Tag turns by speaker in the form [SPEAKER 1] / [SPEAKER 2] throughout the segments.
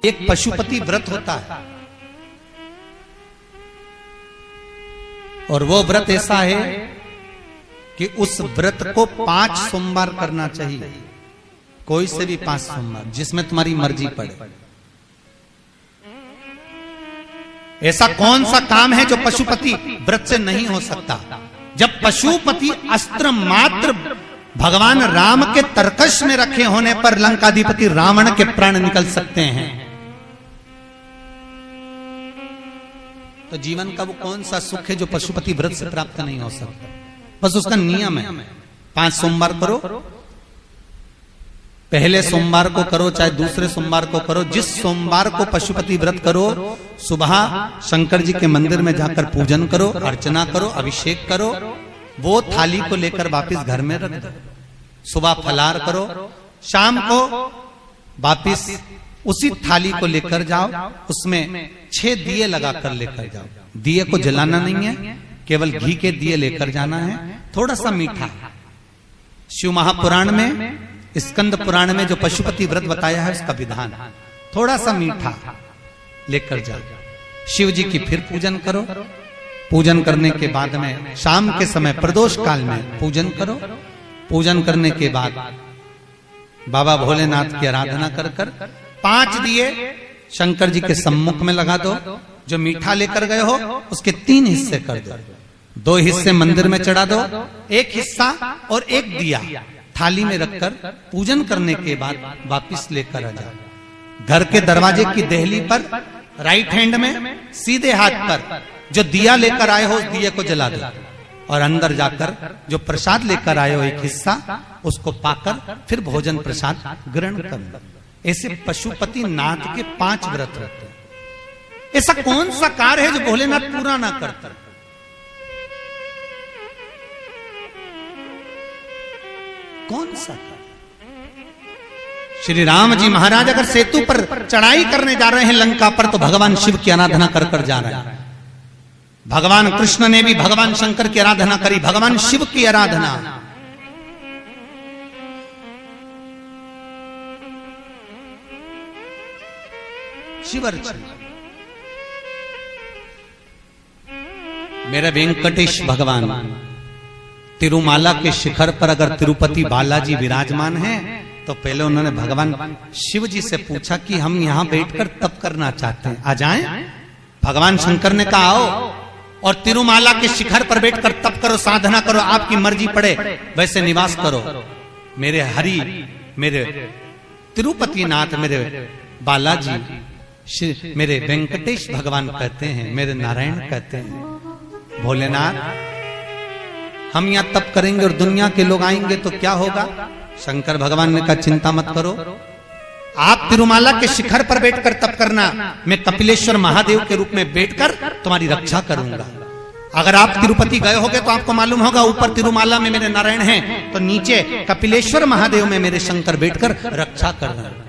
[SPEAKER 1] एक पशुपति व्रत होता है, और वो व्रत ऐसा है कि उस व्रत को 5 सोमवार करना चाहिए, कोई से भी 5 सोमवार, जिसमें तुम्हारी मर्जी पड़े। ऐसा कौन सा काम है जो पशुपति व्रत से नहीं हो सकता? जब पशुपति अस्त्र मात्र भगवान राम के तरकश में रखे होने पर लंकाधिपति रावण के प्राण निकल सकते हैं, तो जीवन का वो कौन सा सुख है जो पशुपति व्रत से प्राप्त नहीं हो सकता? बस उसका नियम है, 5 सोमवार करो, पहले सोमवार को करो चाहे दूसरे सोमवार को करो, जिस सोमवार को पशुपति व्रत करो, सुबह शंकर जी के मंदिर में जाकर पूजन करो, अर्चना करो, अभिषेक करो, वो थाली को लेकर वापस घर में रख दो। सुबह फलार करो, शाम को वापस उसी थाली को लेकर जाओ, उसमें 6 दिए लगाकर लेकर जाओ। दिए को जलाना नहीं है, केवल घी के दिए लेकर जाना है, थोड़ा सा मीठा। शिव महापुराण में, स्कंद पुराण में जो पशुपति व्रत बताया है उसका विधान, थोड़ा सा मीठा लेकर जाओ। शिव जी की फिर पूजन करो, पूजन करने के बाद में शाम के समय प्रदोष काल में पूजन करो। पूजन करने के बाद बाबा भोलेनाथ की आराधना कर 5 दिए शंकर जी के सम्मुख में लगा दो। जो मीठा लेकर गए हो उसके 3 हिस्से कर दो, 2 हिस्से मंदिर में चढ़ा दो, 1 हिस्सा और 1 दिया थाली में रखकर पूजन करने के बाद वापिस लेकर आ जाओ। घर के दरवाजे की देहली पर राइट हैंड में सीधे हाथ पर जो दिया लेकर आए हो उस दिए को जला दो, और अंदर जाकर जो प्रसाद लेकर आए हो 1 हिस्सा, उसको पाकर फिर भोजन प्रसाद ग्रहण कर लो। ऐसे पशुपति नाथ के 5 व्रत होते हैं। ऐसा कौन सा कार्य है जो भोलेनाथ पूरा ना करता? कौन सा? श्री राम जी महाराज अगर सेतु पर चढ़ाई करने जा रहे हैं लंका पर, तो भगवान शिव की आराधना कर जा रहे हैं। भगवान कृष्ण ने भी भगवान शंकर की आराधना करी, भगवान शिव की आराधना। शिव अर्चना। मेरे वेंकटेश भगवान तिरुमाला के शिखर पर अगर तिरुपति बालाजी विराजमान हैं, तो पहले उन्होंने भगवान शिव जी से पूछा कि हम यहां बैठकर तप करना चाहते हैं, आ जाएं? भगवान शंकर ने कहा आओ, और तिरुमाला के शिखर पर बैठकर तप करो, साधना करो, आपकी मर्जी पड़े वैसे निवास करो। मेरे हरि, मेरे तिरुपति नाथ, मेरे बालाजी, मेरे वेंकटेश भगवान कहते हैं, मेरे नारायण कहते हैं, भोलेनाथ हम यहां तप करेंगे और दुनिया के लोग आएंगे तो क्या होगा? शंकर भगवान ने कहा चिंता मत करो, आप तिरुमाला के शिखर पर बैठकर तप करना, मैं कपिलेश्वर महादेव के रूप में बैठकर तुम्हारी रक्षा करूंगा। अगर आप तिरुपति गए होगे तो आपको मालूम होगा, ऊपर तिरुमाला में मेरे नारायण हैं, तो नीचे कपिलेश्वर महादेव में मेरे शंकर बैठकर रक्षा कर रहे हैं।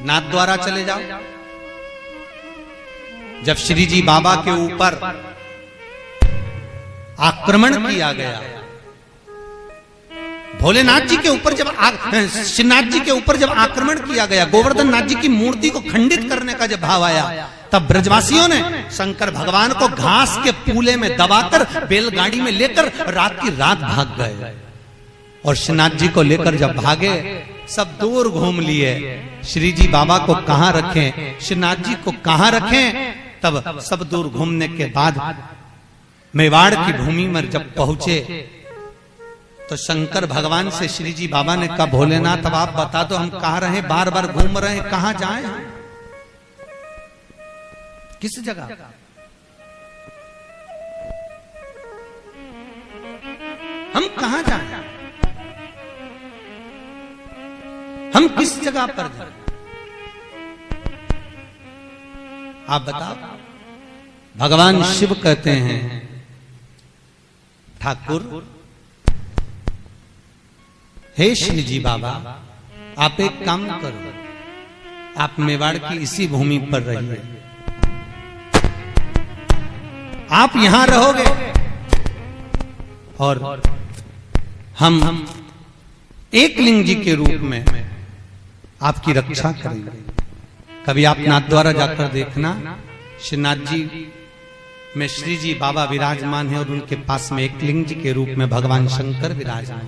[SPEAKER 1] नाथ द्वारा चले जाओ। जब श्री जी बाबा के ऊपर आक्रमण किया गया, भोलेनाथ जी के ऊपर जब श्रीनाथ जी के ऊपर जब आक्रमण किया गया, गोवर्धन नाथ जी की मूर्ति को खंडित करने का जब भाव आया, तब ब्रजवासियों ने शंकर भगवान को घास के पूले में दबाकर बैलगाड़ी में लेकर रात की रात भाग गए। और श्रीनाथ जी को लेकर जब भागे, सब दूर घूम लिए। श्री जी बाबा को कहां रखें, श्रीनाथ जी को कहां रखें? तब सब दूर घूमने के बाद मेवाड़ की भूमि में जब पहुंचे, तो शंकर भगवान से श्री जी बाबा ने कहा भोलेनाथ अब आप बता दो हम कहां रहे, बार बार घूम रहे हैं, कहां जाएं? किस जगह? हम कहां जाएं? हम किस जगह पर जाएं? आप बताओ। भगवान शिव कहते हैं ठाकुर, हे श्री जी बाबा आप एक काम करो, आप मेवाड़ की इसी भूमि पर रहिए, आप यहां रहोगे और हम एकलिंग जी के रूप में आपकी रक्षा करेंगे। कभी आप नाथद्वारा जाकर देखना, श्रीनाथ जी में श्री जी बाबा विराजमान है और उनके पास में एक लिंग जी के रूप में भगवान शंकर विराजमान।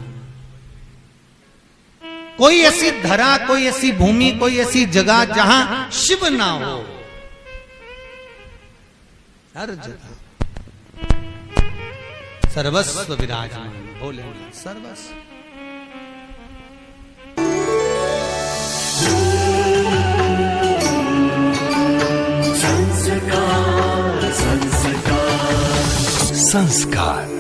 [SPEAKER 1] कोई ऐसी धरा, कोई ऐसी भूमि, कोई ऐसी जगह जहां शिव ना हो, हर जगह सर्वस्व विराजमान भोलेनाथ, सर्वस्व।
[SPEAKER 2] संस्कार